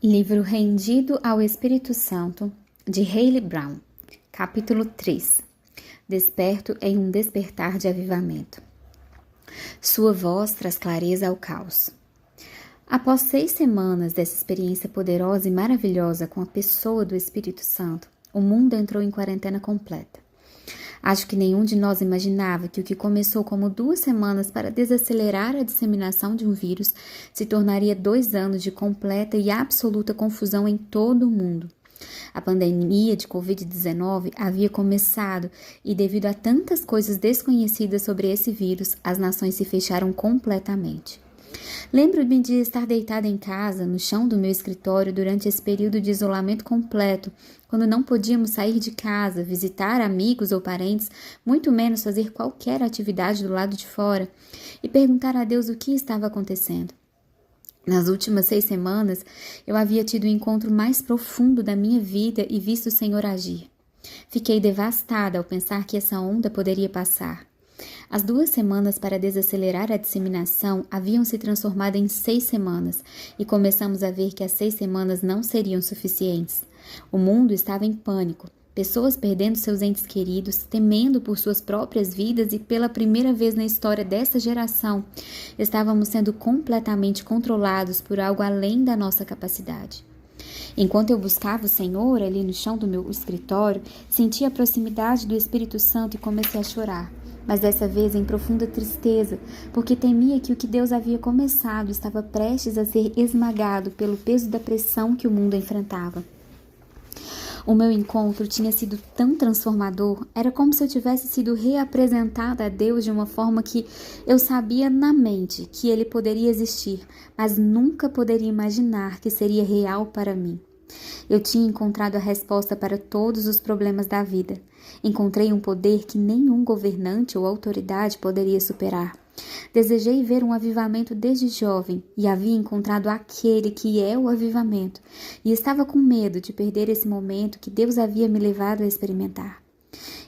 Livro Rendido ao Espírito Santo, de Haley Brown, capítulo 3. Desperto em um despertar de avivamento. Sua voz traz clareza ao caos. Após 6 semanas dessa experiência poderosa e maravilhosa com a pessoa do Espírito Santo, o mundo entrou em quarentena completa. Acho que nenhum de nós imaginava que o que começou como 2 semanas para desacelerar a disseminação de um vírus se tornaria 2 anos de completa e absoluta confusão em todo o mundo. A pandemia de Covid-19 havia começado e, devido a tantas coisas desconhecidas sobre esse vírus, as nações se fecharam completamente. Lembro-me de estar deitada em casa, no chão do meu escritório, durante esse período de isolamento completo, quando não podíamos sair de casa, visitar amigos ou parentes, muito menos fazer qualquer atividade do lado de fora, e perguntar a Deus o que estava acontecendo. Nas últimas 6 semanas, eu havia tido o encontro mais profundo da minha vida e visto o Senhor agir. Fiquei devastada ao pensar que essa onda poderia passar. As 2 semanas para desacelerar a disseminação haviam se transformado em 6 semanas e começamos a ver que as 6 semanas não seriam suficientes. O mundo estava em pânico, pessoas perdendo seus entes queridos, temendo por suas próprias vidas e pela primeira vez na história dessa geração, estávamos sendo completamente controlados por algo além da nossa capacidade. Enquanto eu buscava o Senhor ali no chão do meu escritório, senti a proximidade do Espírito Santo e comecei a chorar. Mas dessa vez em profunda tristeza, porque temia que o que Deus havia começado estava prestes a ser esmagado pelo peso da pressão que o mundo enfrentava. O meu encontro tinha sido tão transformador, era como se eu tivesse sido reapresentada a Deus de uma forma que eu sabia na mente que Ele poderia existir, mas nunca poderia imaginar que seria real para mim. Eu tinha encontrado a resposta para todos os problemas da vida. Encontrei um poder que nenhum governante ou autoridade poderia superar. Desejei ver um avivamento desde jovem e havia encontrado aquele que é o avivamento e estava com medo de perder esse momento que Deus havia me levado a experimentar.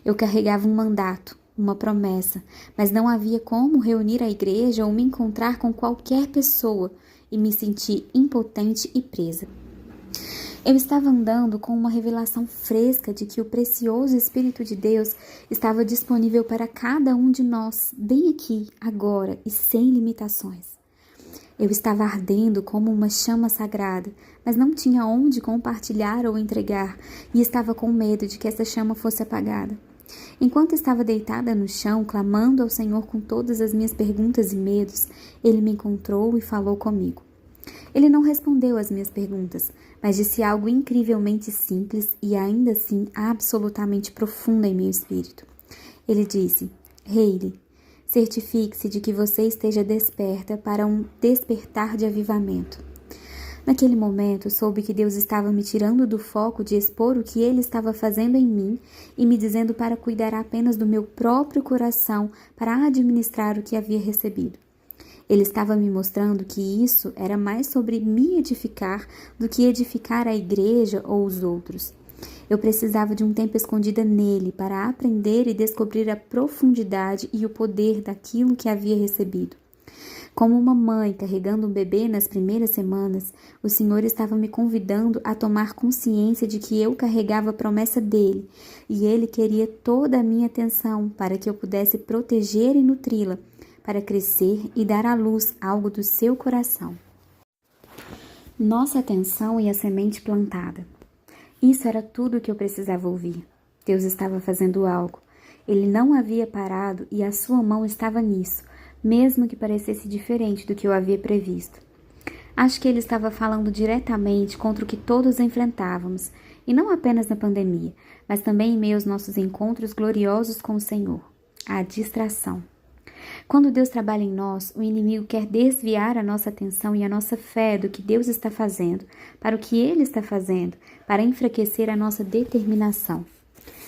Eu carregava um mandato, uma promessa, mas não havia como reunir a igreja ou me encontrar com qualquer pessoa e me senti impotente e presa. Eu estava andando com uma revelação fresca de que o precioso Espírito de Deus estava disponível para cada um de nós, bem aqui, agora e sem limitações. Eu estava ardendo como uma chama sagrada, mas não tinha onde compartilhar ou entregar e estava com medo de que essa chama fosse apagada. Enquanto estava deitada no chão, clamando ao Senhor com todas as minhas perguntas e medos, Ele me encontrou e falou comigo. Ele não respondeu às minhas perguntas, mas disse algo incrivelmente simples e ainda assim absolutamente profundo em meu espírito. Ele disse: Haley, certifique-se de que você esteja desperta para um despertar de avivamento. Naquele momento, soube que Deus estava me tirando do foco de expor o que Ele estava fazendo em mim e me dizendo para cuidar apenas do meu próprio coração para administrar o que havia recebido. Ele estava me mostrando que isso era mais sobre me edificar do que edificar a igreja ou os outros. Eu precisava de um tempo escondida nele para aprender e descobrir a profundidade e o poder daquilo que havia recebido. Como uma mãe carregando um bebê nas primeiras semanas, o Senhor estava me convidando a tomar consciência de que eu carregava a promessa dele e ele queria toda a minha atenção para que eu pudesse proteger e nutri-la, para crescer e dar à luz algo do seu coração. Nossa atenção e a semente plantada. Isso era tudo o que eu precisava ouvir. Deus estava fazendo algo. Ele não havia parado e a sua mão estava nisso, mesmo que parecesse diferente do que eu havia previsto. Acho que ele estava falando diretamente contra o que todos enfrentávamos, e não apenas na pandemia, mas também em meio aos nossos encontros gloriosos com o Senhor. A distração. Quando Deus trabalha em nós, o inimigo quer desviar a nossa atenção e a nossa fé do que Deus está fazendo, para o que Ele está fazendo, para enfraquecer a nossa determinação.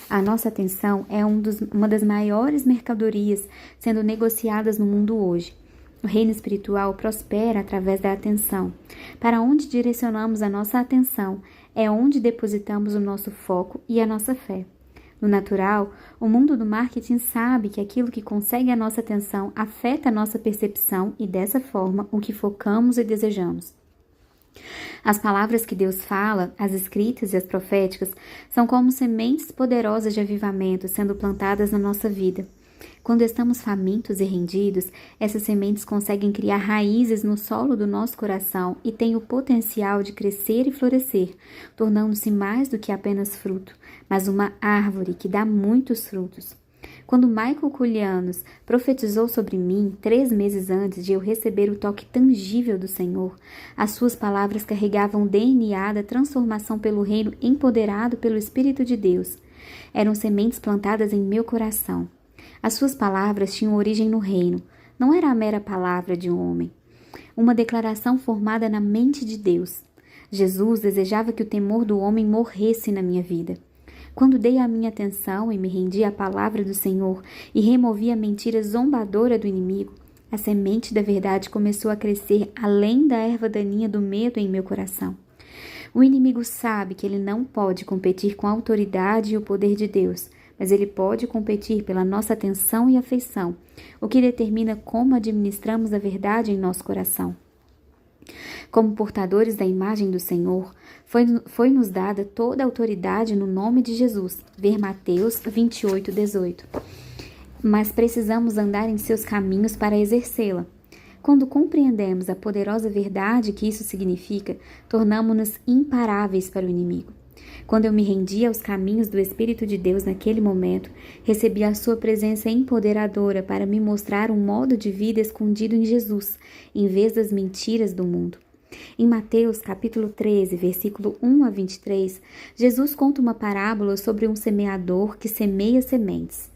A nossa atenção é uma das maiores mercadorias sendo negociadas no mundo hoje. O reino espiritual prospera através da atenção. Para onde direcionamos a nossa atenção é onde depositamos o nosso foco e a nossa fé. No natural, o mundo do marketing sabe que aquilo que consegue a nossa atenção afeta a nossa percepção e, dessa forma, o que focamos e desejamos. As palavras que Deus fala, as escritas e as proféticas, são como sementes poderosas de avivamento sendo plantadas na nossa vida. Quando estamos famintos e rendidos, essas sementes conseguem criar raízes no solo do nosso coração e têm o potencial de crescer e florescer, tornando-se mais do que apenas fruto, mas uma árvore que dá muitos frutos. Quando Michael Koulianos profetizou sobre mim 3 meses antes de eu receber o toque tangível do Senhor, as suas palavras carregavam o DNA da transformação pelo reino empoderado pelo Espírito de Deus. Eram sementes plantadas em meu coração. As suas palavras tinham origem no reino, não era a mera palavra de um homem. Uma declaração formada na mente de Deus. Jesus desejava que o temor do homem morresse na minha vida. Quando dei a minha atenção e me rendi à palavra do Senhor e removi a mentira zombadora do inimigo, a semente da verdade começou a crescer além da erva daninha do medo em meu coração. O inimigo sabe que ele não pode competir com a autoridade e o poder de Deus, mas ele pode competir pela nossa atenção e afeição, o que determina como administramos a verdade em nosso coração. Como portadores da imagem do Senhor, foi-nos dada toda a autoridade no nome de Jesus. Ver Mateus 28:18. Mas precisamos andar em seus caminhos para exercê-la. Quando compreendemos a poderosa verdade que isso significa, tornamo-nos imparáveis para o inimigo. Quando eu me rendi aos caminhos do Espírito de Deus naquele momento, recebi a sua presença empoderadora para me mostrar um modo de vida escondido em Jesus, em vez das mentiras do mundo. Em Mateus capítulo 13, versículo 1 a 23, Jesus conta uma parábola sobre um semeador que semeia sementes.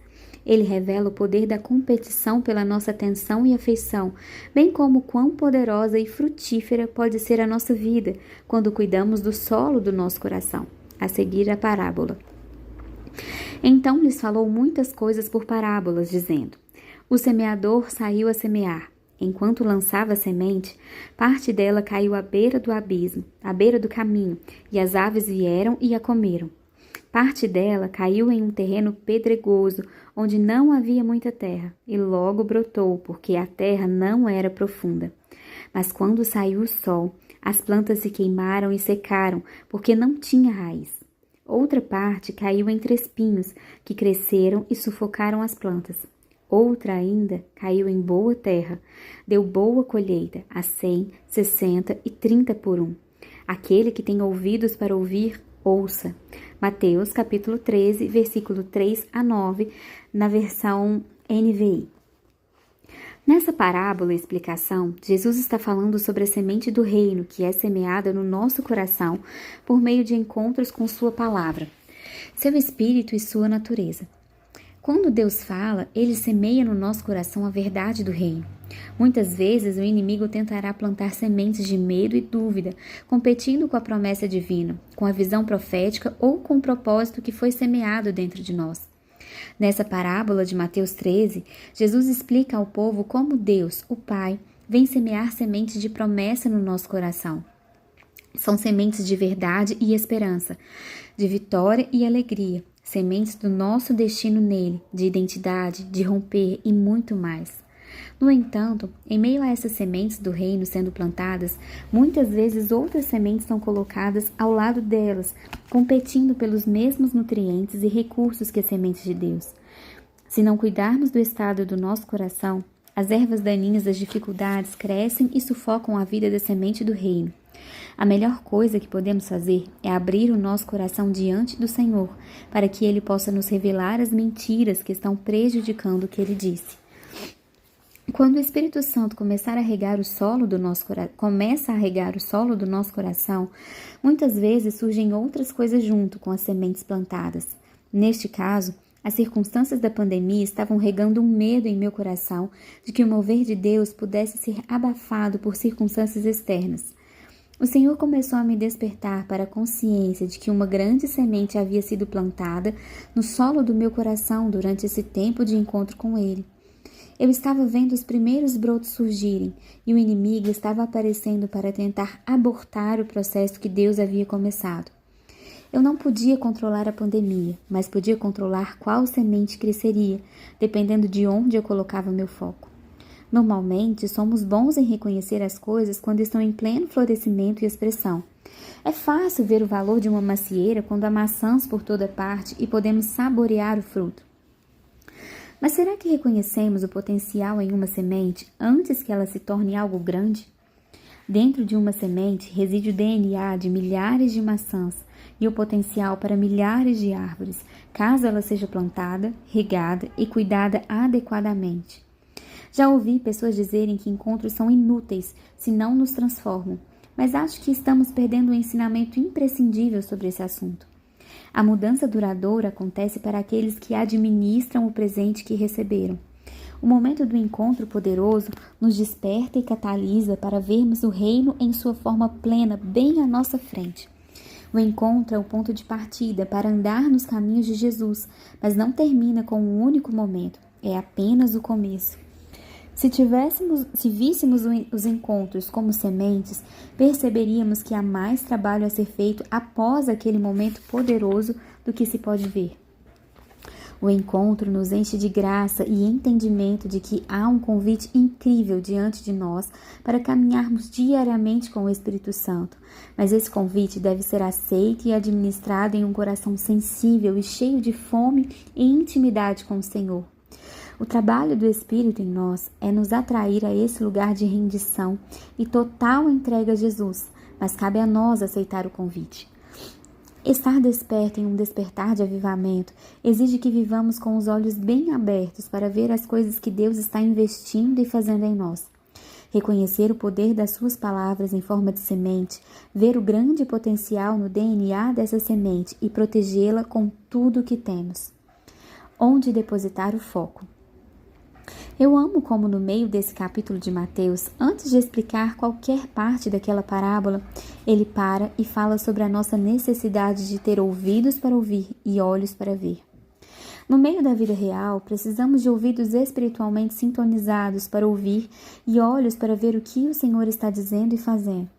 Ele revela o poder da competição pela nossa atenção e afeição, bem como quão poderosa e frutífera pode ser a nossa vida quando cuidamos do solo do nosso coração. A seguir a parábola. Então lhes falou muitas coisas por parábolas, dizendo: O semeador saiu a semear. Enquanto lançava a semente, parte dela caiu à beira do abismo, à beira do caminho, e as aves vieram e a comeram. Parte dela caiu em um terreno pedregoso, onde não havia muita terra, e logo brotou, porque a terra não era profunda. Mas quando saiu o sol, as plantas se queimaram e secaram, porque não tinha raiz. Outra parte caiu entre espinhos, que cresceram e sufocaram as plantas. Outra ainda caiu em boa terra, deu boa colheita, a 100, 60 e 30 por 1. Aquele que tem ouvidos para ouvir, ouça. Mateus capítulo 13, versículo 3 a 9, na versão NVI. Nessa parábola e explicação, Jesus está falando sobre a semente do reino que é semeada no nosso coração por meio de encontros com sua palavra, seu espírito e sua natureza. Quando Deus fala, Ele semeia no nosso coração a verdade do reino. Muitas vezes o inimigo tentará plantar sementes de medo e dúvida, competindo com a promessa divina, com a visão profética ou com o propósito que foi semeado dentro de nós. Nessa parábola de Mateus 13, Jesus explica ao povo como Deus, o Pai, vem semear sementes de promessa no nosso coração. São sementes de verdade e esperança, de vitória e alegria, sementes do nosso destino nele, de identidade, de romper e muito mais. No entanto, em meio a essas sementes do reino sendo plantadas, muitas vezes outras sementes são colocadas ao lado delas, competindo pelos mesmos nutrientes e recursos que as sementes de Deus. Se não cuidarmos do estado do nosso coração, as ervas daninhas das dificuldades crescem e sufocam a vida da semente do reino. A melhor coisa que podemos fazer é abrir o nosso coração diante do Senhor, para que Ele possa nos revelar as mentiras que estão prejudicando o que Ele disse. Quando o Espírito Santo começa a regar o solo do nosso coração, muitas vezes surgem outras coisas junto com as sementes plantadas. Neste caso, as circunstâncias da pandemia estavam regando um medo em meu coração de que o mover de Deus pudesse ser abafado por circunstâncias externas. O Senhor começou a me despertar para a consciência de que uma grande semente havia sido plantada no solo do meu coração durante esse tempo de encontro com Ele. Eu estava vendo os primeiros brotos surgirem e o inimigo estava aparecendo para tentar abortar o processo que Deus havia começado. Eu não podia controlar a pandemia, mas podia controlar qual semente cresceria, dependendo de onde eu colocava meu foco. Normalmente, somos bons em reconhecer as coisas quando estão em pleno florescimento e expressão. É fácil ver o valor de uma macieira quando há maçãs por toda parte e podemos saborear o fruto. Mas será que reconhecemos o potencial em uma semente antes que ela se torne algo grande? Dentro de uma semente reside o DNA de milhares de maçãs e o potencial para milhares de árvores, caso ela seja plantada, regada e cuidada adequadamente. Já ouvi pessoas dizerem que encontros são inúteis se não nos transformam, mas acho que estamos perdendo um ensinamento imprescindível sobre esse assunto. A mudança duradoura acontece para aqueles que administram o presente que receberam. O momento do encontro poderoso nos desperta e catalisa para vermos o reino em sua forma plena bem à nossa frente. O encontro é o ponto de partida para andar nos caminhos de Jesus, mas não termina com um único momento, é apenas o começo. Se víssemos os encontros como sementes, perceberíamos que há mais trabalho a ser feito após aquele momento poderoso do que se pode ver. O encontro nos enche de graça e entendimento de que há um convite incrível diante de nós para caminharmos diariamente com o Espírito Santo, mas esse convite deve ser aceito e administrado em um coração sensível e cheio de fome e intimidade com o Senhor. O trabalho do Espírito em nós é nos atrair a esse lugar de rendição e total entrega a Jesus, mas cabe a nós aceitar o convite. Estar desperto em um despertar de avivamento exige que vivamos com os olhos bem abertos para ver as coisas que Deus está investindo e fazendo em nós. Reconhecer o poder das suas palavras em forma de semente, ver o grande potencial no DNA dessa semente e protegê-la com tudo o que temos. Onde depositar o foco? Eu amo como no meio desse capítulo de Mateus, antes de explicar qualquer parte daquela parábola, ele para e fala sobre a nossa necessidade de ter ouvidos para ouvir e olhos para ver. No meio da vida real, precisamos de ouvidos espiritualmente sintonizados para ouvir e olhos para ver o que o Senhor está dizendo e fazendo.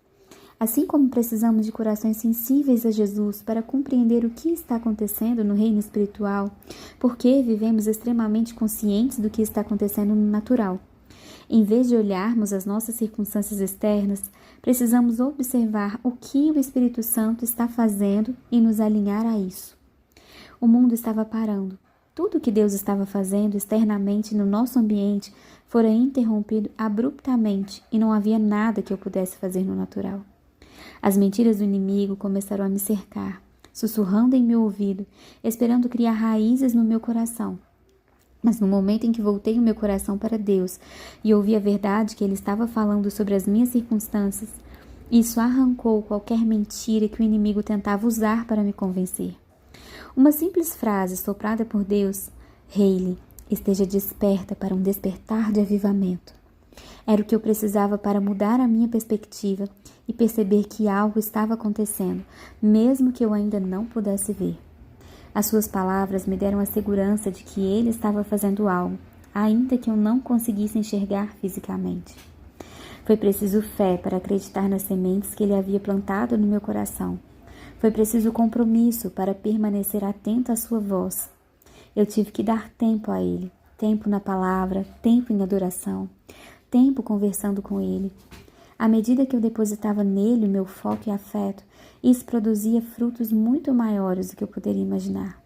Assim como precisamos de corações sensíveis a Jesus para compreender o que está acontecendo no reino espiritual, porque vivemos extremamente conscientes do que está acontecendo no natural. Em vez de olharmos as nossas circunstâncias externas, precisamos observar o que o Espírito Santo está fazendo e nos alinhar a isso. O mundo estava parando. Tudo o que Deus estava fazendo externamente no nosso ambiente fora interrompido abruptamente e não havia nada que eu pudesse fazer no natural. As mentiras do inimigo começaram a me cercar, sussurrando em meu ouvido, esperando criar raízes no meu coração. Mas no momento em que voltei o meu coração para Deus e ouvi a verdade que Ele estava falando sobre as minhas circunstâncias, isso arrancou qualquer mentira que o inimigo tentava usar para me convencer. Uma simples frase soprada por Deus, Hayley, esteja desperta para um despertar de avivamento. Era o que eu precisava para mudar a minha perspectiva e perceber que algo estava acontecendo, mesmo que eu ainda não pudesse ver. As suas palavras me deram a segurança de que ele estava fazendo algo, ainda que eu não conseguisse enxergar fisicamente. Foi preciso fé para acreditar nas sementes que ele havia plantado no meu coração. Foi preciso compromisso para permanecer atento à sua voz. Eu tive que dar tempo a ele, tempo na palavra, tempo em adoração, tempo conversando com ele. À medida que eu depositava nele o meu foco e afeto, isso produzia frutos muito maiores do que eu poderia imaginar.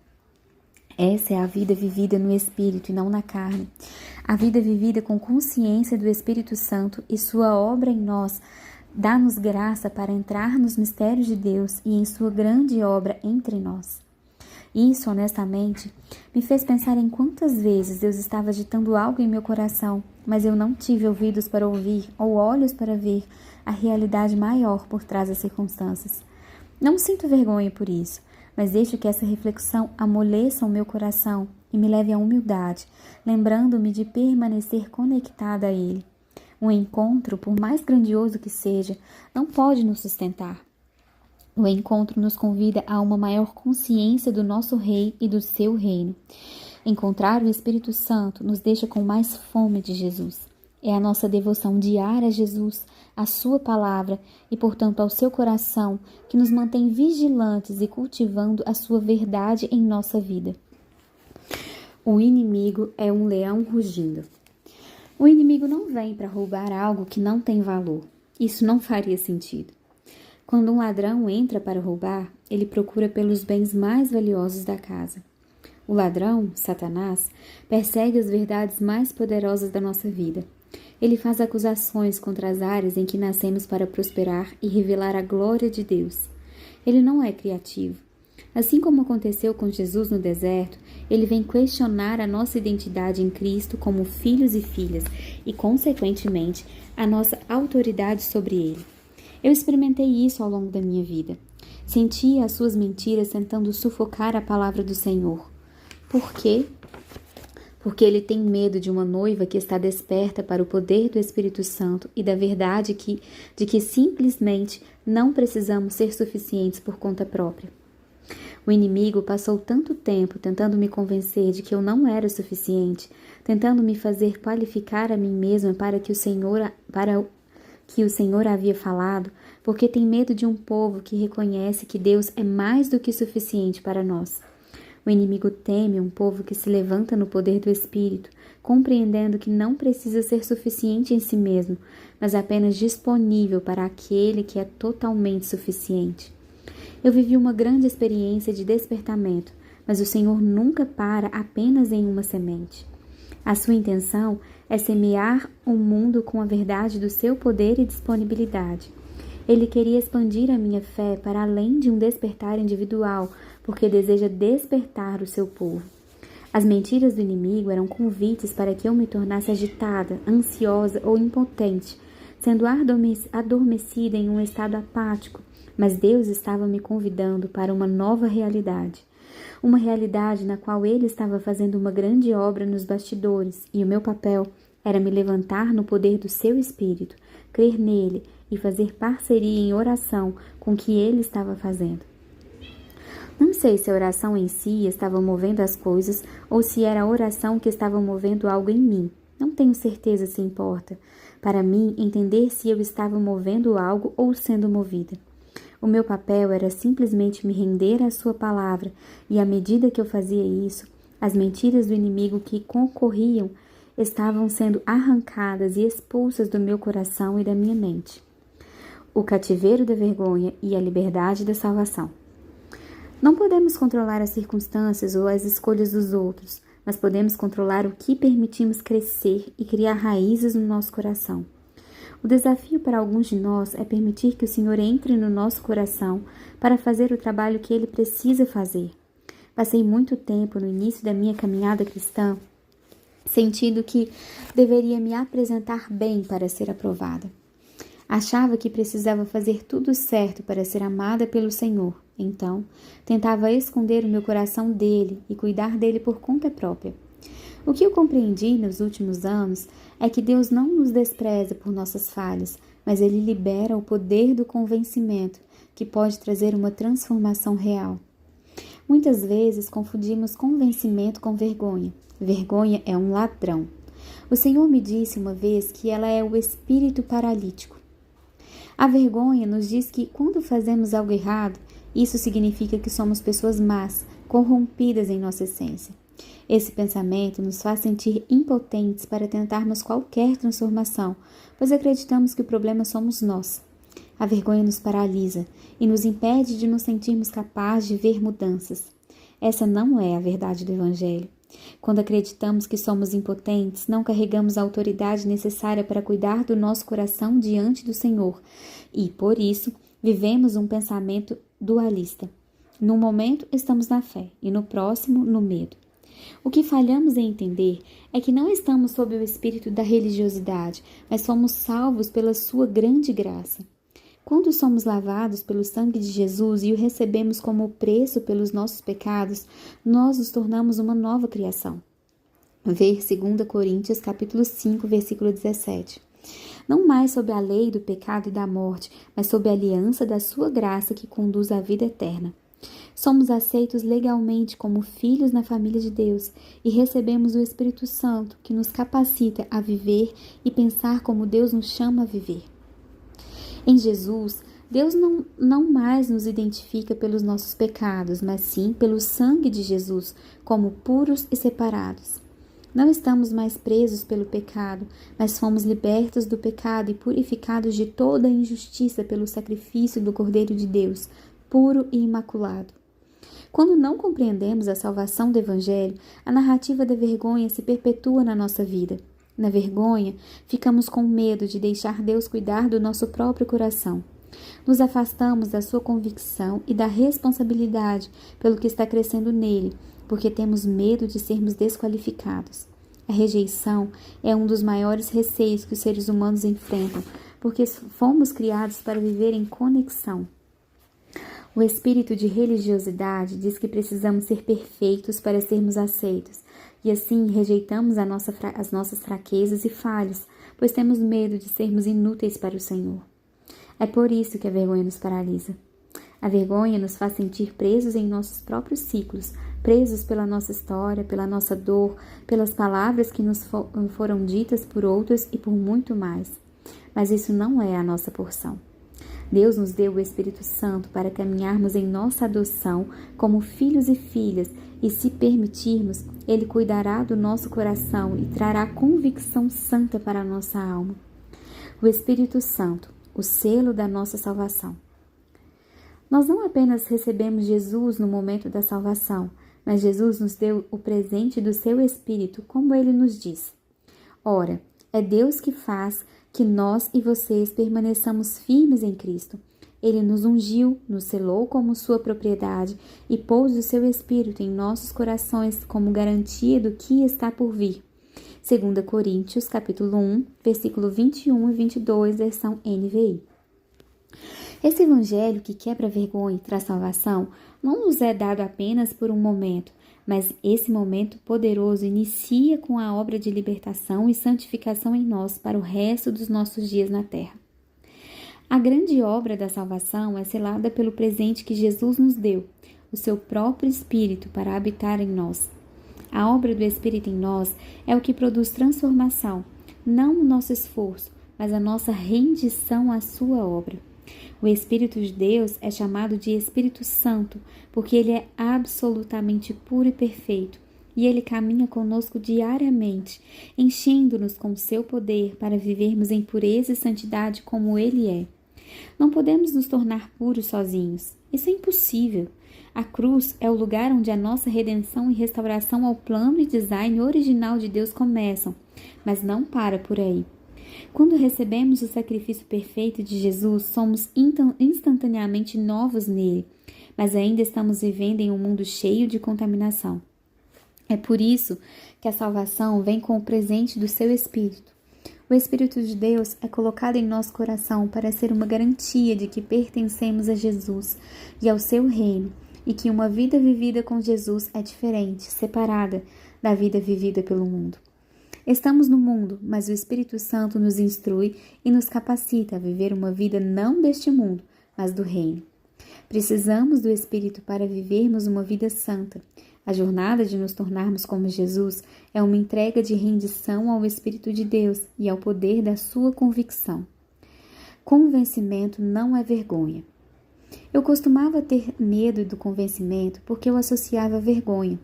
Essa é a vida vivida no Espírito e não na carne. A vida vivida com consciência do Espírito Santo e sua obra em nós dá-nos graça para entrar nos mistérios de Deus e em sua grande obra entre nós. Isso, honestamente, me fez pensar em quantas vezes Deus estava agitando algo em meu coração, mas eu não tive ouvidos para ouvir ou olhos para ver a realidade maior por trás das circunstâncias. Não sinto vergonha por isso, mas deixo que essa reflexão amoleça o meu coração e me leve à humildade, lembrando-me de permanecer conectada a Ele. Um encontro, por mais grandioso que seja, não pode nos sustentar. O encontro nos convida a uma maior consciência do nosso Rei e do seu reino. Encontrar o Espírito Santo nos deixa com mais fome de Jesus. É a nossa devoção diária a Jesus, à sua palavra e, portanto, ao seu coração, que nos mantém vigilantes e cultivando a sua verdade em nossa vida. O inimigo é um leão rugindo. O inimigo não vem para roubar algo que não tem valor. Isso não faria sentido. Quando um ladrão entra para roubar, ele procura pelos bens mais valiosos da casa. O ladrão, Satanás, persegue as verdades mais poderosas da nossa vida. Ele faz acusações contra as áreas em que nascemos para prosperar e revelar a glória de Deus. Ele não é criativo. Assim como aconteceu com Jesus no deserto, ele vem questionar a nossa identidade em Cristo como filhos e filhas e, consequentemente, a nossa autoridade sobre ele. Eu experimentei isso ao longo da minha vida. Sentia as suas mentiras tentando sufocar a palavra do Senhor. Por quê? Porque ele tem medo de uma noiva que está desperta para o poder do Espírito Santo e da verdade de que simplesmente não precisamos ser suficientes por conta própria. O inimigo passou tanto tempo tentando me convencer de que eu não era suficiente, tentando me fazer qualificar a mim mesma para que o Senhor havia falado, porque tem medo de um povo que reconhece que Deus é mais do que suficiente para nós. O inimigo teme um povo que se levanta no poder do Espírito, compreendendo que não precisa ser suficiente em si mesmo, mas apenas disponível para aquele que é totalmente suficiente. Eu vivi uma grande experiência de despertamento, mas o Senhor nunca para apenas em uma semente. A sua intenção é semear o mundo com a verdade do seu poder e disponibilidade. Ele queria expandir a minha fé para além de um despertar individual, porque deseja despertar o seu povo. As mentiras do inimigo eram convites para que eu me tornasse agitada, ansiosa ou impotente, sendo adormecida em um estado apático, mas Deus estava me convidando para uma nova realidade. Uma realidade na qual Ele estava fazendo uma grande obra nos bastidores, e o meu papel era me levantar no poder do seu Espírito, crer nele e fazer parceria em oração com o que Ele estava fazendo. Não sei se a oração em si estava movendo as coisas ou se era a oração que estava movendo algo em mim. Não tenho certeza se importa. Para mim, entender se eu estava movendo algo ou sendo movida. O meu papel era simplesmente me render à sua palavra, e à medida que eu fazia isso, as mentiras do inimigo que concorriam estavam sendo arrancadas e expulsas do meu coração e da minha mente. O cativeiro da vergonha e a liberdade da salvação. Não podemos controlar as circunstâncias ou as escolhas dos outros, mas podemos controlar o que permitimos crescer e criar raízes no nosso coração. O desafio para alguns de nós é permitir que o Senhor entre no nosso coração para fazer o trabalho que Ele precisa fazer. Passei muito tempo no início da minha caminhada cristã sentindo que deveria me apresentar bem para ser aprovada. Achava que precisava fazer tudo certo para ser amada pelo Senhor. Então, tentava esconder o meu coração dele e cuidar dele por conta própria. O que eu compreendi nos últimos anos é que Deus não nos despreza por nossas falhas, mas Ele libera o poder do convencimento, que pode trazer uma transformação real. Muitas vezes confundimos convencimento com vergonha. Vergonha é um ladrão. O Senhor me disse uma vez que ela é o espírito paralítico. A vergonha nos diz que quando fazemos algo errado, isso significa que somos pessoas más, corrompidas em nossa essência. Esse pensamento nos faz sentir impotentes para tentarmos qualquer transformação, pois acreditamos que o problema somos nós. A vergonha nos paralisa e nos impede de nos sentirmos capazes de ver mudanças. Essa não é a verdade do Evangelho. Quando acreditamos que somos impotentes, não carregamos a autoridade necessária para cuidar do nosso coração diante do Senhor e, por isso, vivemos um pensamento dualista. Num momento estamos na fé e no próximo no medo. O que falhamos em entender é que não estamos sob o espírito da religiosidade, mas somos salvos pela sua grande graça. Quando somos lavados pelo sangue de Jesus e o recebemos como preço pelos nossos pecados, nós nos tornamos uma nova criação. Ver 2 Coríntios capítulo 5, versículo 17. Não mais sob a lei do pecado e da morte, mas sob a aliança da sua graça que conduz à vida eterna. Somos aceitos legalmente como filhos na família de Deus e recebemos o Espírito Santo, que nos capacita a viver e pensar como Deus nos chama a viver. Em Jesus, Deus não mais nos identifica pelos nossos pecados, mas sim pelo sangue de Jesus, como puros e separados. Não estamos mais presos pelo pecado, mas fomos libertos do pecado e purificados de toda a injustiça pelo sacrifício do Cordeiro de Deus, puro e imaculado. Quando não compreendemos a salvação do Evangelho, a narrativa da vergonha se perpetua na nossa vida. Na vergonha, ficamos com medo de deixar Deus cuidar do nosso próprio coração. Nos afastamos da sua convicção e da responsabilidade pelo que está crescendo nele, porque temos medo de sermos desqualificados. A rejeição é um dos maiores receios que os seres humanos enfrentam, porque fomos criados para viver em conexão. O espírito de religiosidade diz que precisamos ser perfeitos para sermos aceitos, e assim rejeitamos as nossas fraquezas e falhas, pois temos medo de sermos inúteis para o Senhor. É por isso que a vergonha nos paralisa. A vergonha nos faz sentir presos em nossos próprios ciclos, presos pela nossa história, pela nossa dor, pelas palavras que nos foram ditas por outros e por muito mais. Mas isso não é a nossa porção. Deus nos deu o Espírito Santo para caminharmos em nossa adoção como filhos e filhas, e se permitirmos, Ele cuidará do nosso coração e trará convicção santa para a nossa alma. O Espírito Santo, o selo da nossa salvação. Nós não apenas recebemos Jesus no momento da salvação, mas Jesus nos deu o presente do seu Espírito, como Ele nos diz. Ora, é Deus que faz que nós e vocês permaneçamos firmes em Cristo. Ele nos ungiu, nos selou como sua propriedade e pôs o seu Espírito em nossos corações como garantia do que está por vir. 2 Coríntios, capítulo 1, versículo 21 e 22, versão NVI. Esse evangelho que quebra a vergonha e traz salvação não nos é dado apenas por um momento, mas esse momento poderoso inicia com a obra de libertação e santificação em nós para o resto dos nossos dias na terra. A grande obra da salvação é selada pelo presente que Jesus nos deu, o seu próprio Espírito para habitar em nós. A obra do Espírito em nós é o que produz transformação, não o nosso esforço, mas a nossa rendição à sua obra. O Espírito de Deus é chamado de Espírito Santo, porque ele é absolutamente puro e perfeito, e ele caminha conosco diariamente, enchendo-nos com o seu poder para vivermos em pureza e santidade como ele é. Não podemos nos tornar puros sozinhos. Isso é impossível. A cruz é o lugar onde a nossa redenção e restauração ao plano e design original de Deus começam, mas não para por aí. Quando recebemos o sacrifício perfeito de Jesus, somos instantaneamente novos nele, mas ainda estamos vivendo em um mundo cheio de contaminação. É por isso que a salvação vem com o presente do seu Espírito. O Espírito de Deus é colocado em nosso coração para ser uma garantia de que pertencemos a Jesus e ao seu reino, e que uma vida vivida com Jesus é diferente, separada da vida vivida pelo mundo. Estamos no mundo, mas o Espírito Santo nos instrui e nos capacita a viver uma vida não deste mundo, mas do reino. Precisamos do Espírito para vivermos uma vida santa. A jornada de nos tornarmos como Jesus é uma entrega de rendição ao Espírito de Deus e ao poder da sua convicção. Convencimento não é vergonha. Eu costumava ter medo do convencimento porque eu associava a vergonha.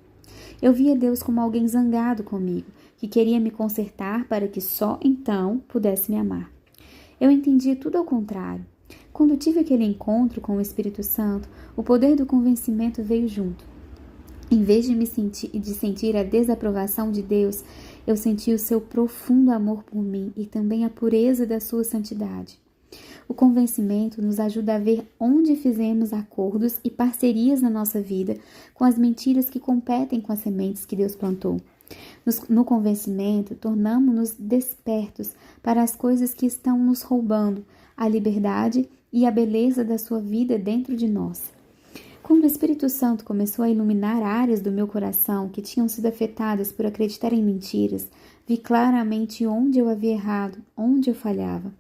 Eu via Deus como alguém zangado comigo, que queria me consertar para que só então pudesse me amar. Eu entendi tudo ao contrário. Quando tive aquele encontro com o Espírito Santo, o poder do convencimento veio junto. Em vez de sentir a desaprovação de Deus, eu senti o seu profundo amor por mim e também a pureza da sua santidade. O convencimento nos ajuda a ver onde fizemos acordos e parcerias na nossa vida com as mentiras que competem com as sementes que Deus plantou. No convencimento, tornamo-nos despertos para as coisas que estão nos roubando a liberdade e a beleza da sua vida dentro de nós. Quando o Espírito Santo começou a iluminar áreas do meu coração que tinham sido afetadas por acreditar em mentiras, vi claramente onde eu havia errado, onde eu falhava.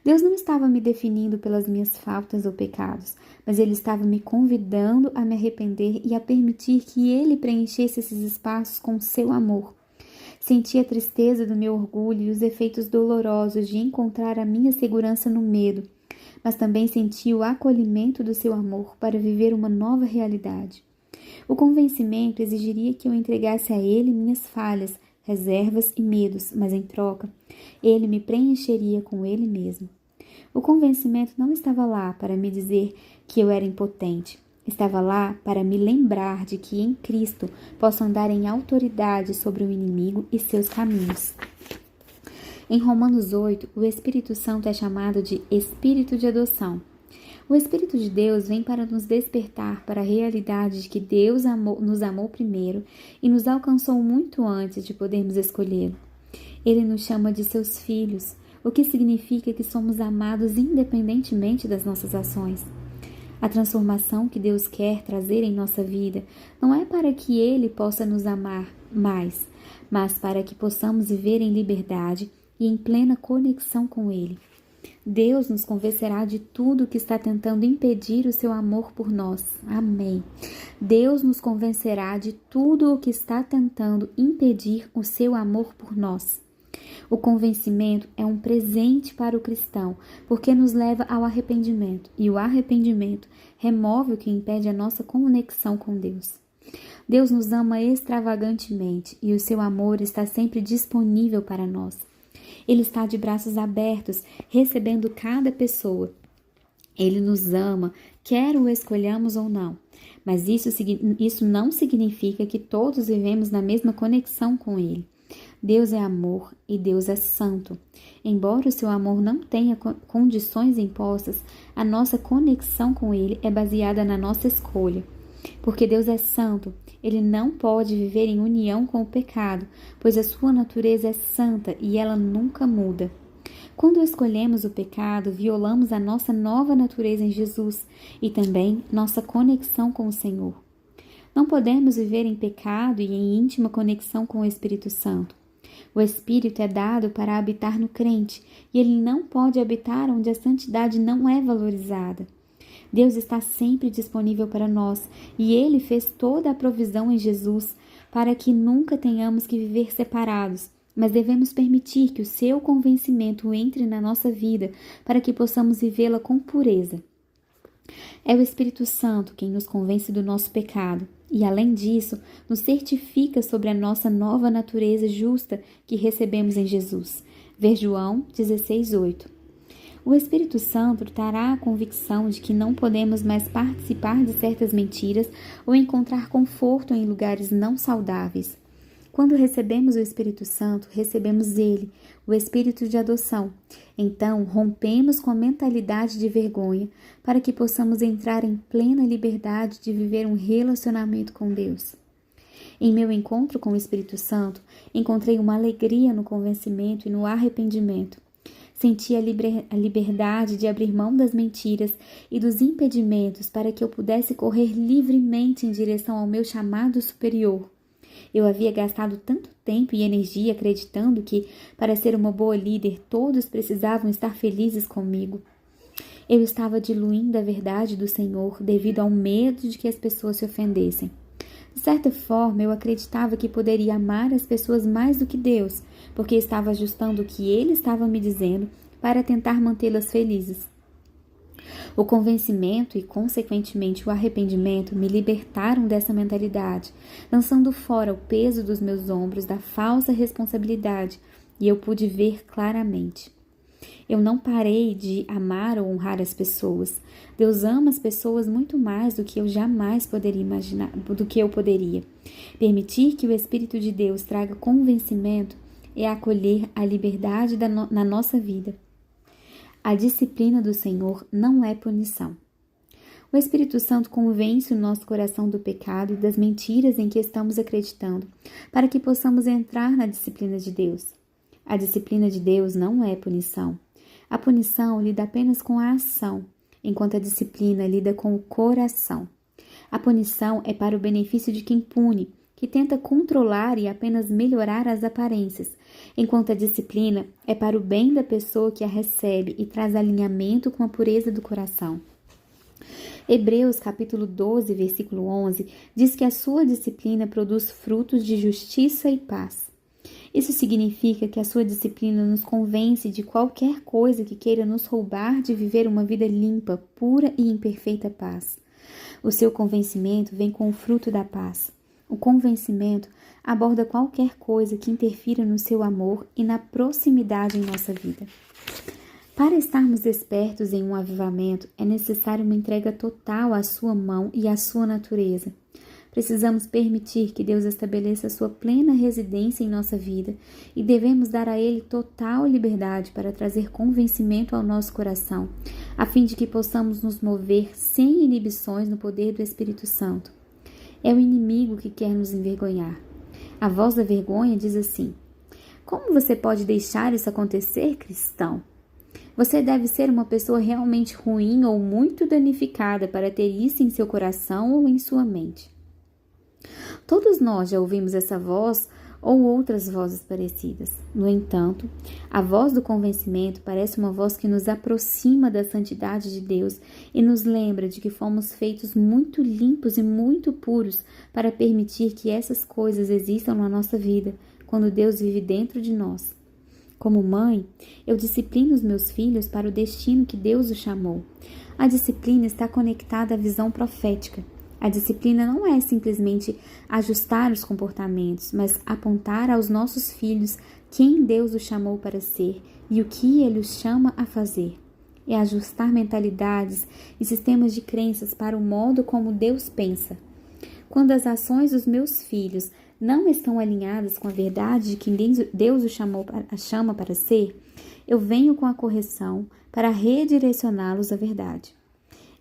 Deus não estava me definindo pelas minhas faltas ou pecados, mas Ele estava me convidando a me arrepender e a permitir que Ele preenchesse esses espaços com o seu amor. Senti a tristeza do meu orgulho e os efeitos dolorosos de encontrar a minha segurança no medo, mas também senti o acolhimento do seu amor para viver uma nova realidade. O convencimento exigiria que eu entregasse a Ele minhas falhas, reservas e medos, mas em troca, ele me preencheria com ele mesmo. O convencimento não estava lá para me dizer que eu era impotente. Estava lá para me lembrar de que em Cristo posso andar em autoridade sobre o inimigo e seus caminhos. Em Romanos 8, o Espírito Santo é chamado de Espírito de adoção. O Espírito de Deus vem para nos despertar para a realidade de que Deus nos amou primeiro e nos alcançou muito antes de podermos escolhê-lo. Ele nos chama de seus filhos, o que significa que somos amados independentemente das nossas ações. A transformação que Deus quer trazer em nossa vida não é para que Ele possa nos amar mais, mas para que possamos viver em liberdade e em plena conexão com Ele. Deus nos convencerá de tudo que está tentando impedir o seu amor por nós. Amém. Deus nos convencerá de tudo o que está tentando impedir o seu amor por nós. O convencimento é um presente para o cristão, porque nos leva ao arrependimento, e o arrependimento remove o que impede a nossa conexão com Deus. Deus nos ama extravagantemente, e o seu amor está sempre disponível para nós. Ele está de braços abertos, recebendo cada pessoa. Ele nos ama, quer o escolhamos ou não. Mas isso não significa que todos vivemos na mesma conexão com Ele. Deus é amor e Deus é santo. Embora o seu amor não tenha condições impostas, a nossa conexão com Ele é baseada na nossa escolha. Porque Deus é santo, Ele não pode viver em união com o pecado, pois a sua natureza é santa e ela nunca muda. Quando escolhemos o pecado, violamos a nossa nova natureza em Jesus e também nossa conexão com o Senhor. Não podemos viver em pecado e em íntima conexão com o Espírito Santo. O Espírito é dado para habitar no crente e ele não pode habitar onde a santidade não é valorizada. Deus está sempre disponível para nós e Ele fez toda a provisão em Jesus para que nunca tenhamos que viver separados, mas devemos permitir que o seu convencimento entre na nossa vida para que possamos vivê-la com pureza. É o Espírito Santo quem nos convence do nosso pecado e, além disso, nos certifica sobre a nossa nova natureza justa que recebemos em Jesus. Ver João 16:8. O Espírito Santo trará a convicção de que não podemos mais participar de certas mentiras ou encontrar conforto em lugares não saudáveis. Quando recebemos o Espírito Santo, recebemos Ele, o Espírito de adoção. Então, rompemos com a mentalidade de vergonha para que possamos entrar em plena liberdade de viver um relacionamento com Deus. Em meu encontro com o Espírito Santo, encontrei uma alegria no convencimento e no arrependimento. Senti a liberdade de abrir mão das mentiras e dos impedimentos para que eu pudesse correr livremente em direção ao meu chamado superior. Eu havia gastado tanto tempo e energia acreditando que, para ser uma boa líder, todos precisavam estar felizes comigo. Eu estava diluindo a verdade do Senhor devido ao medo de que as pessoas se ofendessem. De certa forma, eu acreditava que poderia amar as pessoas mais do que Deus, porque estava ajustando o que Ele estava me dizendo para tentar mantê-las felizes. O convencimento e, consequentemente, o arrependimento me libertaram dessa mentalidade, lançando fora o peso dos meus ombros da falsa responsabilidade, e eu pude ver claramente. Eu não parei de amar ou honrar as pessoas. Deus ama as pessoas muito mais do que eu jamais poderia imaginar, do que eu poderia. Permitir que o Espírito de Deus traga convencimento é acolher a liberdade na nossa vida. A disciplina do Senhor não é punição. O Espírito Santo convence o nosso coração do pecado e das mentiras em que estamos acreditando, para que possamos entrar na disciplina de Deus. A disciplina de Deus não é punição. A punição lida apenas com a ação, enquanto a disciplina lida com o coração. A punição é para o benefício de quem pune, que tenta controlar e apenas melhorar as aparências, enquanto a disciplina é para o bem da pessoa que a recebe e traz alinhamento com a pureza do coração. Hebreus capítulo 12, versículo 11, diz que a sua disciplina produz frutos de justiça e paz. Isso significa que a sua disciplina nos convence de qualquer coisa que queira nos roubar de viver uma vida limpa, pura e em perfeita paz. O seu convencimento vem com o fruto da paz. O convencimento aborda qualquer coisa que interfira no seu amor e na proximidade em nossa vida. Para estarmos despertos em um avivamento, é necessário uma entrega total à sua mão e à sua natureza. Precisamos permitir que Deus estabeleça sua plena residência em nossa vida e devemos dar a Ele total liberdade para trazer convencimento ao nosso coração, a fim de que possamos nos mover sem inibições no poder do Espírito Santo. É o inimigo que quer nos envergonhar. A voz da vergonha diz assim: como você pode deixar isso acontecer, cristão? Você deve ser uma pessoa realmente ruim ou muito danificada para ter isso em seu coração ou em sua mente. Todos nós já ouvimos essa voz ou outras vozes parecidas. No entanto, a voz do convencimento parece uma voz que nos aproxima da santidade de Deus e nos lembra de que fomos feitos muito limpos e muito puros para permitir que essas coisas existam na nossa vida, quando Deus vive dentro de nós. Como mãe, eu disciplino os meus filhos para o destino que Deus os chamou. A disciplina está conectada à visão profética. A disciplina não é simplesmente ajustar os comportamentos, mas apontar aos nossos filhos quem Deus os chamou para ser e o que Ele os chama a fazer. É ajustar mentalidades e sistemas de crenças para o modo como Deus pensa. Quando as ações dos meus filhos não estão alinhadas com a verdade de quem Deus os chama para ser, eu venho com a correção para redirecioná-los à verdade.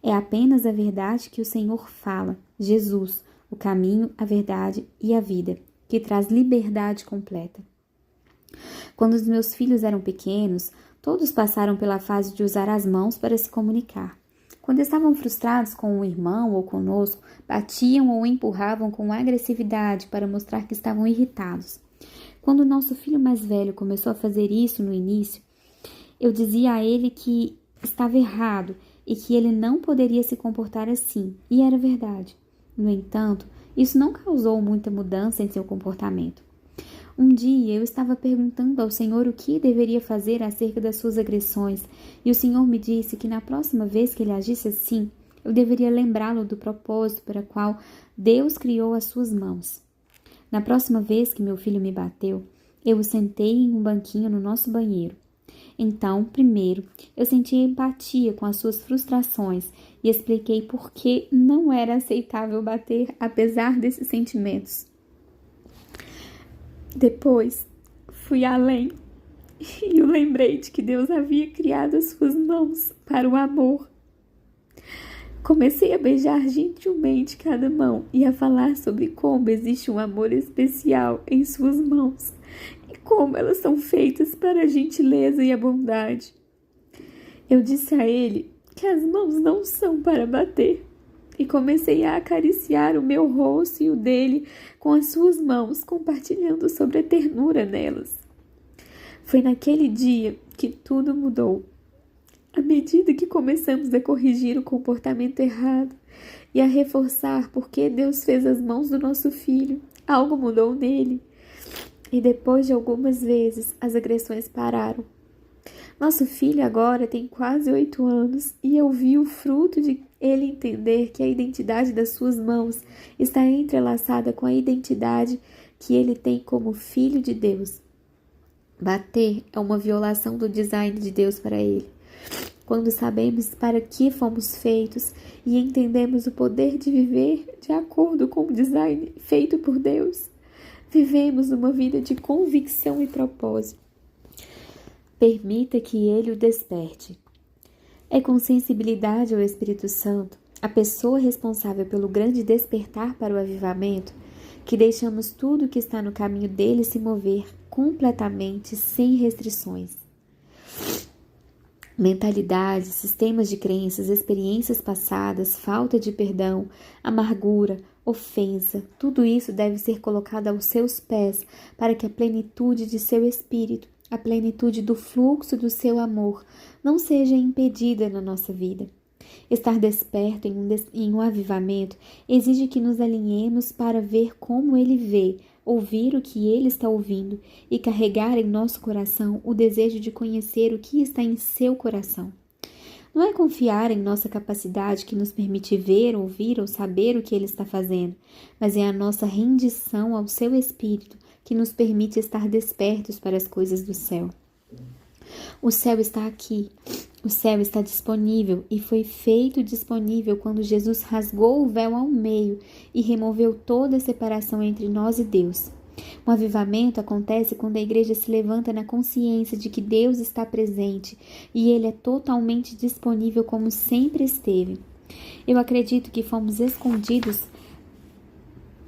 É apenas a verdade que o Senhor fala, Jesus, o caminho, a verdade e a vida, que traz liberdade completa. Quando os meus filhos eram pequenos, todos passaram pela fase de usar as mãos para se comunicar. Quando estavam frustrados com um irmão ou conosco, batiam ou empurravam com agressividade para mostrar que estavam irritados. Quando o nosso filho mais velho começou a fazer isso no início, eu dizia a ele que estava errado e que ele não poderia se comportar assim, e era verdade. No entanto, isso não causou muita mudança em seu comportamento. Um dia eu estava perguntando ao Senhor o que deveria fazer acerca das suas agressões, e o Senhor me disse que na próxima vez que ele agisse assim, eu deveria lembrá-lo do propósito para o qual Deus criou as suas mãos. Na próxima vez que meu filho me bateu, eu o sentei em um banquinho no nosso banheiro. Então, primeiro, eu senti empatia com as suas frustrações e expliquei por que não era aceitável bater apesar desses sentimentos. Depois, fui além e o lembrei de que Deus havia criado as suas mãos para o amor. Comecei a beijar gentilmente cada mão e a falar sobre como existe um amor especial em suas mãos e como elas são feitas para a gentileza e a bondade. Eu disse a ele que as mãos não são para bater e comecei a acariciar o meu rosto e o dele com as suas mãos, compartilhando sobre a ternura nelas. Foi naquele dia que tudo mudou. À medida que começamos a corrigir o comportamento errado e a reforçar por que Deus fez as mãos do nosso filho, algo mudou nele. E depois de algumas vezes, as agressões pararam. Nosso filho agora tem quase 8 anos e eu vi o fruto de ele entender que a identidade das suas mãos está entrelaçada com a identidade que ele tem como filho de Deus. Bater é uma violação do design de Deus para ele. Quando sabemos para que fomos feitos e entendemos o poder de viver de acordo com o design feito por Deus, vivemos uma vida de convicção e propósito. Permita que Ele o desperte. É com sensibilidade ao Espírito Santo, a pessoa responsável pelo grande despertar para o avivamento, que deixamos tudo que está no caminho dele se mover completamente, sem restrições. Mentalidades, sistemas de crenças, experiências passadas, falta de perdão, amargura, ofensa, tudo isso deve ser colocado aos seus pés para que a plenitude de seu espírito, a plenitude do fluxo do seu amor, não seja impedida na nossa vida. Estar desperto em um avivamento exige que nos alinhemos para ver como Ele vê, ouvir o que Ele está ouvindo e carregar em nosso coração o desejo de conhecer o que está em seu coração. Não é confiar em nossa capacidade que nos permite ver, ouvir ou saber o que Ele está fazendo, mas é a nossa rendição ao Seu Espírito que nos permite estar despertos para as coisas do céu. O céu está aqui, o céu está disponível e foi feito disponível quando Jesus rasgou o véu ao meio e removeu toda a separação entre nós e Deus. Um avivamento acontece quando a igreja se levanta na consciência de que Deus está presente e Ele é totalmente disponível como sempre esteve. Eu acredito que fomos escondidos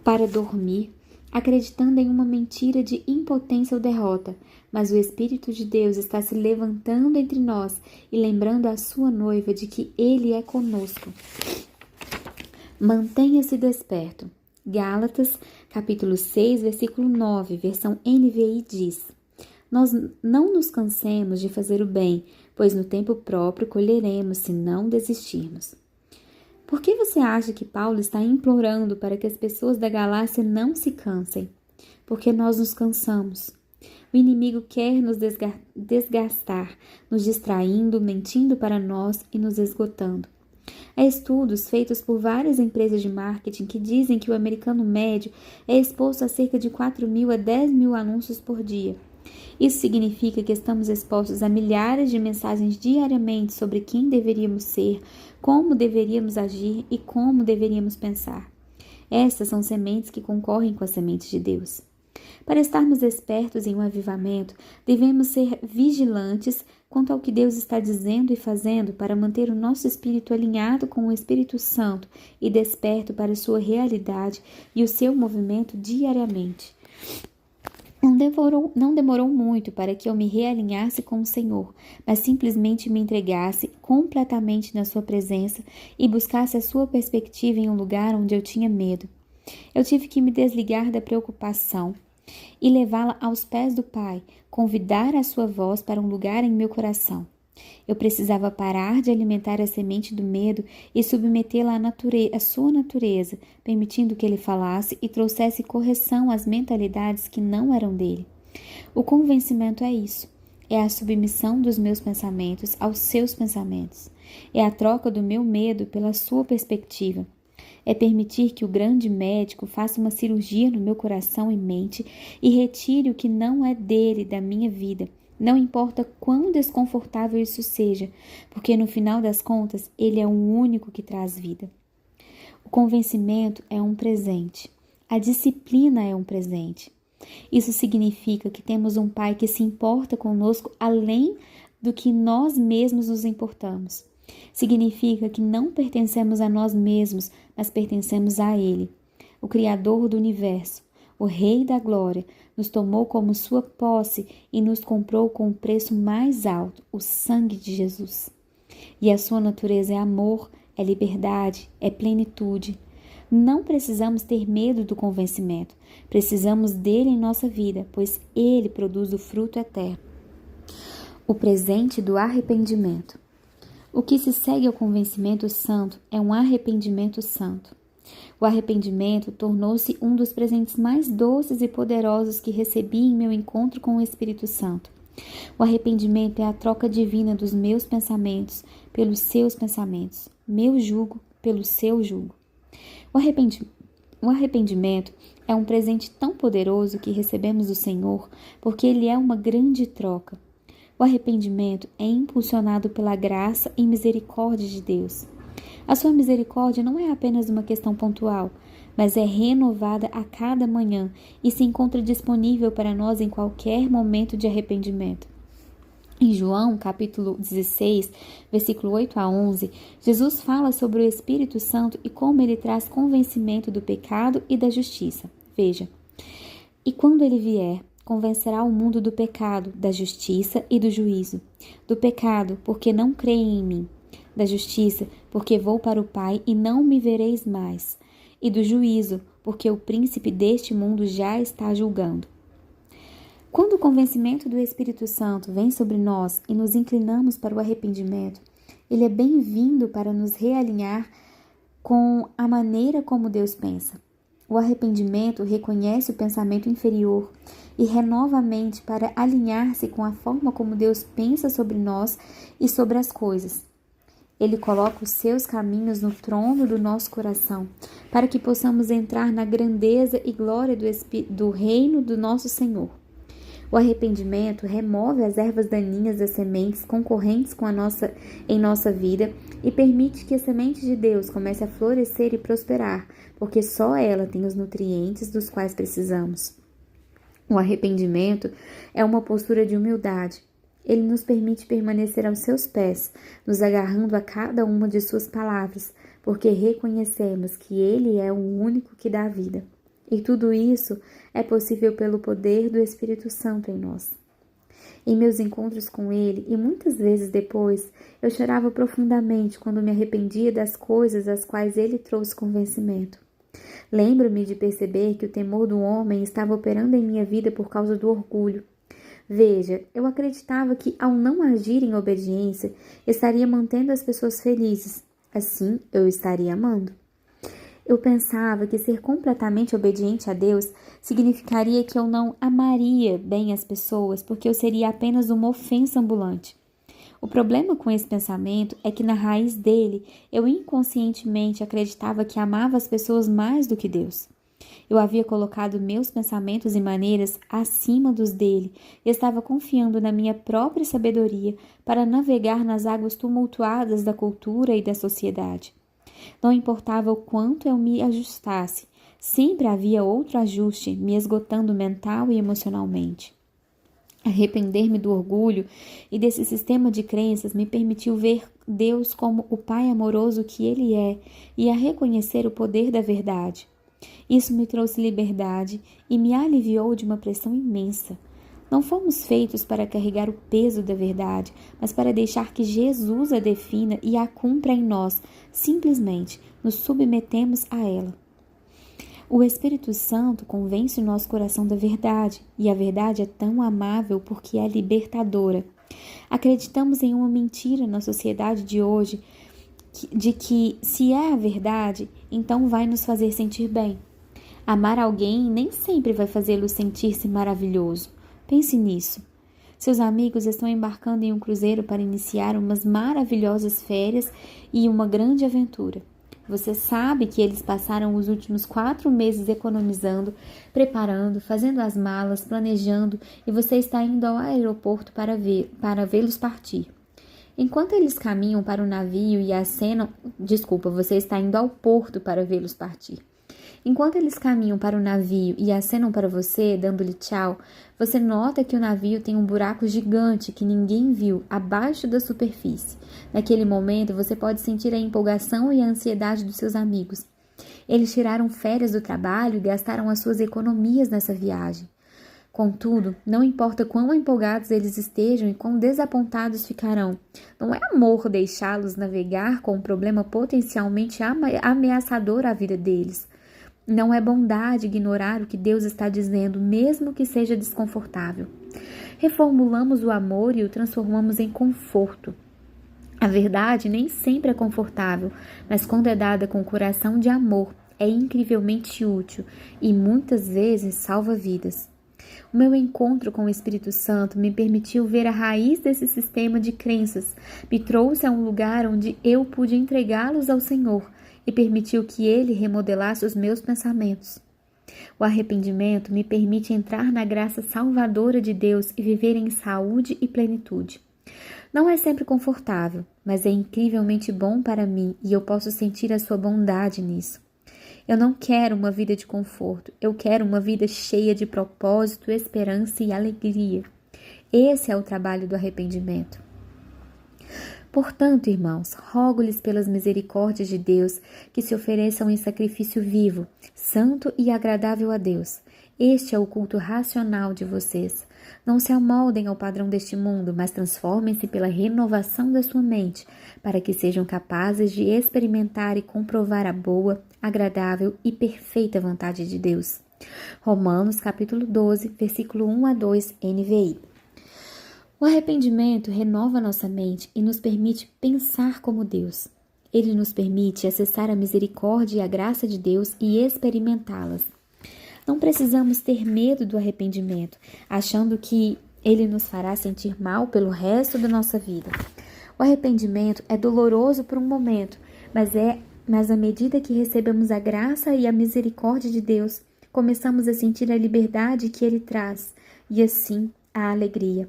para dormir, acreditando em uma mentira de impotência ou derrota, mas o Espírito de Deus está se levantando entre nós e lembrando a sua noiva de que Ele é conosco. Mantenha-se desperto. Gálatas, capítulo 6, versículo 9, versão NVI diz: Nós não nos cansemos de fazer o bem, pois no tempo próprio colheremos se não desistirmos. Por que você acha que Paulo está implorando para que as pessoas da Galácia não se cansem? Porque nós nos cansamos. O inimigo quer nos desgastar, nos distraindo, mentindo para nós e nos esgotando. Há estudos feitos por várias empresas de marketing que dizem que o americano médio é exposto a cerca de 4.000 a 10.000 anúncios por dia. Isso significa que estamos expostos a milhares de mensagens diariamente sobre quem deveríamos ser, como deveríamos agir e como deveríamos pensar. Essas são sementes que concorrem com as sementes de Deus. Para estarmos espertos em um avivamento, devemos ser vigilantes quanto ao que Deus está dizendo e fazendo para manter o nosso espírito alinhado com o Espírito Santo e desperto para a sua realidade e o seu movimento diariamente. Não demorou muito para que eu me realinhasse com o Senhor, mas simplesmente me entregasse completamente na sua presença e buscasse a sua perspectiva em um lugar onde eu tinha medo. Eu tive que me desligar da preocupação e levá-la aos pés do Pai, convidar a sua voz para um lugar em meu coração. Eu precisava parar de alimentar a semente do medo e submetê-la à sua natureza, permitindo que ele falasse e trouxesse correção às mentalidades que não eram dele. O convencimento é isso. É a submissão dos meus pensamentos aos seus pensamentos. É a troca do meu medo pela sua perspectiva. É permitir que o grande médico faça uma cirurgia no meu coração e mente e retire o que não é dele da minha vida. Não importa quão desconfortável isso seja, porque no final das contas, ele é o único que traz vida. O convencimento é um presente. A disciplina é um presente. Isso significa que temos um Pai que se importa conosco além do que nós mesmos nos importamos. Significa que não pertencemos a nós mesmos, mas pertencemos a Ele, o Criador do Universo, o Rei da Glória, nos tomou como sua posse e nos comprou com o preço mais alto, o sangue de Jesus. E a sua natureza é amor, é liberdade, é plenitude. Não precisamos ter medo do convencimento, precisamos dele em nossa vida, pois ele produz o fruto eterno. O presente do arrependimento. O que se segue ao convencimento santo é um arrependimento santo. O arrependimento tornou-se um dos presentes mais doces e poderosos que recebi em meu encontro com o Espírito Santo. O arrependimento é a troca divina dos meus pensamentos pelos seus pensamentos, meu jugo pelo seu jugo. O arrependimento é um presente tão poderoso que recebemos do Senhor porque ele é uma grande troca. O arrependimento é impulsionado pela graça e misericórdia de Deus. A sua misericórdia não é apenas uma questão pontual, mas é renovada a cada manhã e se encontra disponível para nós em qualquer momento de arrependimento. Em João, capítulo 16, versículo 8 a 11, Jesus fala sobre o Espírito Santo e como ele traz convencimento do pecado e da justiça. Veja, e quando ele vier, convencerá o mundo do pecado, da justiça e do juízo. Do pecado, porque não creem em mim. Da justiça, porque vou para o Pai e não me vereis mais. E do juízo, porque o príncipe deste mundo já está julgando. Quando o convencimento do Espírito Santo vem sobre nós e nos inclinamos para o arrependimento, ele é bem-vindo para nos realinhar com a maneira como Deus pensa. O arrependimento reconhece o pensamento inferior e renova a mente para alinhar-se com a forma como Deus pensa sobre nós e sobre as coisas. Ele coloca os seus caminhos no trono do nosso coração, para que possamos entrar na grandeza e glória do reino do nosso Senhor. O arrependimento remove as ervas daninhas das sementes concorrentes em nossa vida e permite que a semente de Deus comece a florescer e prosperar, porque só ela tem os nutrientes dos quais precisamos. O arrependimento é uma postura de humildade. Ele nos permite permanecer aos seus pés, nos agarrando a cada uma de suas palavras, porque reconhecemos que Ele é o único que dá vida. E tudo isso é possível pelo poder do Espírito Santo em nós. Em meus encontros com Ele, e muitas vezes depois, eu chorava profundamente quando me arrependia das coisas às quais Ele trouxe convencimento. Lembro-me de perceber que o temor do homem estava operando em minha vida por causa do orgulho. Veja, eu acreditava que, ao não agir em obediência, estaria mantendo as pessoas felizes. Assim, eu estaria amando. Eu pensava que ser completamente obediente a Deus significaria que eu não amaria bem as pessoas, porque eu seria apenas uma ofensa ambulante. O problema com esse pensamento é que na raiz dele, eu inconscientemente acreditava que amava as pessoas mais do que Deus. Eu havia colocado meus pensamentos e maneiras acima dos dele e estava confiando na minha própria sabedoria para navegar nas águas tumultuadas da cultura e da sociedade. Não importava o quanto eu me ajustasse, sempre havia outro ajuste me esgotando mental e emocionalmente. Arrepender-me do orgulho e desse sistema de crenças me permitiu ver Deus como o Pai amoroso que Ele é e a reconhecer o poder da verdade. Isso me trouxe liberdade e me aliviou de uma pressão imensa. Não fomos feitos para carregar o peso da verdade, mas para deixar que Jesus a defina e a cumpra em nós. Simplesmente nos submetemos a ela. O Espírito Santo convence o nosso coração da verdade, e a verdade é tão amável porque é libertadora. Acreditamos em uma mentira na sociedade de hoje, de que se é a verdade, então vai nos fazer sentir bem. Amar alguém nem sempre vai fazê-lo sentir-se maravilhoso. Pense nisso. Seus amigos estão embarcando em um cruzeiro para iniciar umas maravilhosas férias e uma grande aventura. Você sabe que eles passaram os últimos 4 meses economizando, preparando, fazendo as malas, planejando, e você está indo ao aeroporto para vê-los partir. Enquanto eles caminham para o navio e acenam... você está indo ao porto para vê-los partir. Enquanto eles caminham para o navio e acenam para você, dando-lhe tchau, você nota que o navio tem um buraco gigante que ninguém viu, abaixo da superfície. Naquele momento, você pode sentir a empolgação e a ansiedade dos seus amigos. Eles tiraram férias do trabalho e gastaram as suas economias nessa viagem. Contudo, não importa quão empolgados eles estejam e quão desapontados ficarão, não é amor deixá-los navegar com um problema potencialmente ameaçador à vida deles. Não é bondade ignorar o que Deus está dizendo, mesmo que seja desconfortável. Reformulamos o amor e o transformamos em conforto. A verdade nem sempre é confortável, mas quando é dada com coração de amor, é incrivelmente útil e muitas vezes salva vidas. O meu encontro com o Espírito Santo me permitiu ver a raiz desse sistema de crenças, me trouxe a um lugar onde eu pude entregá-los ao Senhor e permitiu que Ele remodelasse os meus pensamentos. O arrependimento me permite entrar na graça salvadora de Deus e viver em saúde e plenitude. Não é sempre confortável, mas é incrivelmente bom para mim e eu posso sentir a sua bondade nisso. Eu não quero uma vida de conforto, eu quero uma vida cheia de propósito, esperança e alegria. Esse é o trabalho do arrependimento. Portanto, irmãos, rogo-lhes pelas misericórdias de Deus que se ofereçam em sacrifício vivo, santo e agradável a Deus. Este é o culto racional de vocês. Não se amoldem ao padrão deste mundo, mas transformem-se pela renovação da sua mente, para que sejam capazes de experimentar e comprovar a boa, agradável e perfeita vontade de Deus. Romanos capítulo 12, versículo 1 a 2, NVI. O arrependimento renova nossa mente e nos permite pensar como Deus. Ele nos permite acessar a misericórdia e a graça de Deus e experimentá-las. Não precisamos ter medo do arrependimento, achando que ele nos fará sentir mal pelo resto da nossa vida. O arrependimento é doloroso por um momento, mas à medida que recebemos a graça e a misericórdia de Deus, começamos a sentir a liberdade que Ele traz e assim a alegria.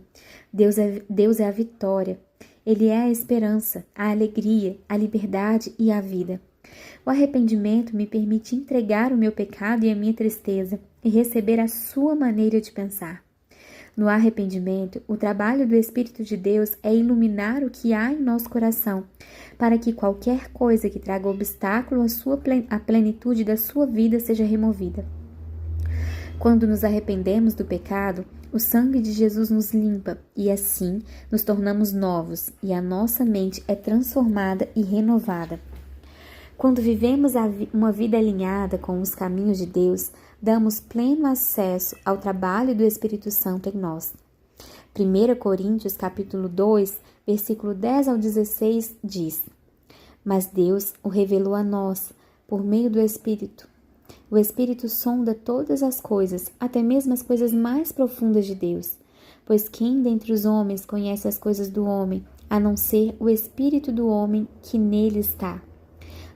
Deus é a vitória. Ele é a esperança, a alegria, a liberdade e a vida. O arrependimento me permite entregar o meu pecado e a minha tristeza e receber a sua maneira de pensar. No arrependimento, o trabalho do Espírito de Deus é iluminar o que há em nosso coração, para que qualquer coisa que traga obstáculo à plenitude da sua vida seja removida. Quando nos arrependemos do pecado, o sangue de Jesus nos limpa e assim nos tornamos novos e a nossa mente é transformada e renovada. Quando vivemos uma vida alinhada com os caminhos de Deus, damos pleno acesso ao trabalho do Espírito Santo em nós. 1 Coríntios capítulo 2, versículo 10 ao 16 diz: Mas Deus o revelou a nós por meio do Espírito. O Espírito sonda todas as coisas, até mesmo as coisas mais profundas de Deus. Pois quem dentre os homens conhece as coisas do homem, a não ser o Espírito do homem que nele está?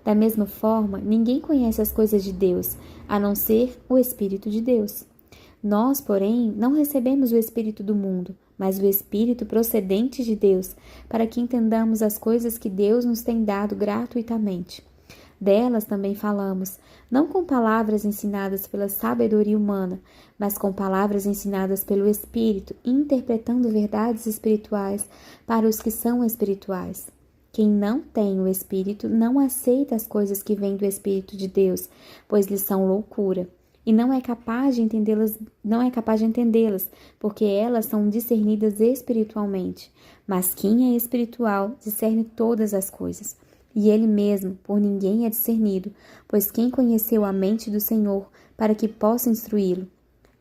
Da mesma forma, ninguém conhece as coisas de Deus, a não ser o Espírito de Deus. Nós, porém, não recebemos o Espírito do mundo, mas o Espírito procedente de Deus, para que entendamos as coisas que Deus nos tem dado gratuitamente. Delas também falamos, não com palavras ensinadas pela sabedoria humana, mas com palavras ensinadas pelo Espírito, interpretando verdades espirituais para os que são espirituais. Quem não tem o Espírito não aceita as coisas que vêm do Espírito de Deus, pois lhes são loucura, e não é capaz de entendê-las, porque elas são discernidas espiritualmente. Mas quem é espiritual discerne todas as coisas, e ele mesmo por ninguém é discernido, pois quem conheceu a mente do Senhor para que possa instruí-lo?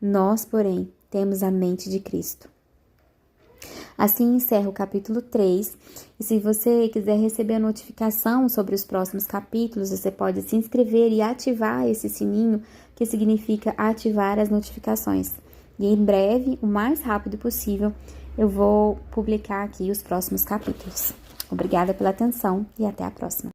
Nós, porém, temos a mente de Cristo. Assim encerra o capítulo 3, e se você quiser receber a notificação sobre os próximos capítulos, você pode se inscrever e ativar esse sininho, que significa ativar as notificações. E em breve, o mais rápido possível, eu vou publicar aqui os próximos capítulos. Obrigada pela atenção e até a próxima.